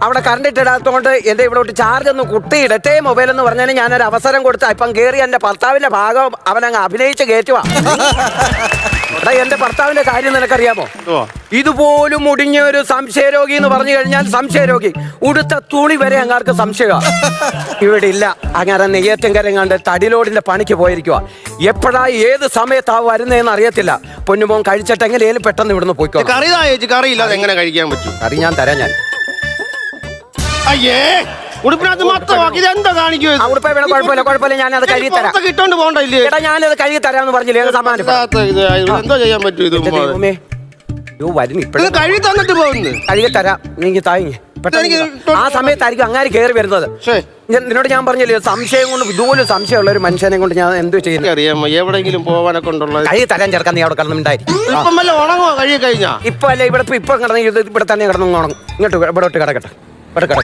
അവിടെ കറണ്ട് ഇട്ടിടാത്തോണ്ട് എന്റെ ഇവിടെ ചാർജ് ഒന്ന് കുത്തിയിടട്ടെ മൊബൈൽ എന്ന് പറഞ്ഞാൽ ഞാനൊരു അവസരം കൊടുത്ത ഇപ്പം കയറി എന്റെ ഭർത്താവിന്റെ ഭാഗം അവനങ്ങ് അഭിനയിച്ച് കയറ്റുവാ. എടാ എന്റെ ഭർത്താവിന്റെ കാര്യം നിനക്കറിയാമോ? ഇതുപോലും മുടിഞ്ഞ ഒരു സംശയരോഗി എന്ന് പറഞ്ഞു കഴിഞ്ഞാൽ സംശയരോഗി ഉടുത്ത തുണി വരെ അങ്ങാർക്ക് സംശയമാണ്. ഇവിടെ ഇല്ല, അങ്ങനെ നെയ്യാറ്റിൻകരങ്ങാണ്ട് തടിലോടിന്റെ പണിക്ക് പോയിരിക്കുക. എപ്പോഴാ ഏത് സമയത്താ വരുന്നതെന്ന് അറിയത്തില്ല. പൊന്നുമോൻ കഴിച്ചിട്ട് എങ്ങനെയും പെട്ടെന്ന് ഇവിടുന്ന് പോയിക്കോ. കറിയില്ലാതെ എങ്ങനെ കഴിക്കാൻ പറ്റും? കറി ഞാൻ തരാം. ഞാൻ അയ്യേ ഉടുപ്പിനകത്ത് മൊത്തമാക്കി എന്താ കാണിക്കും? കുഴപ്പമില്ല, ഞാനത് കഴുകി തരാം. കിട്ടോണ്ട് പോകണ്ടല്ലേ? എടാ ഞാനത് കഴുകി തരാമെന്ന് പറഞ്ഞില്ലേ? എന്തോ ചെയ്യാൻ പറ്റും? ഇത് കഴുകി തന്നിട്ട് പോകുന്നു. കഴുകി തരാം, നീ താങ്ങി. ആ സമയത്തായിരിക്കും അങ്ങനെ കയറി വരുന്നത്. നിന്നോട് ഞാൻ പറഞ്ഞില്ലേ, സംശയം കൊണ്ട് ഇതുപോലെ സംശയമുള്ള ഒരു മനുഷ്യനെ കൊണ്ട് ഞാൻ എന്തോ ചെയ്യുന്നു അറിയാമോ? എവിടെയെങ്കിലും പോവാനെ കൊണ്ടുള്ള കഴുകി തരാൻ ചേർക്കാൻ നീ അവിടെ കിടന്നുണ്ടായിരിക്കും. ഉണങ്ങോ? കഴുകി കഴിഞ്ഞാ ഇപ്പൊ അല്ലേ ഇവിടെ ഇപ്പൊ കിടന്ന് ഇവിടെ തന്നെ കിടന്നു ഉണങ്ങും. ഇങ്ങോട്ട് ഇവിടോട്ട് കിടക്കട്ടെ. ഇവിടെ കിടക്കും.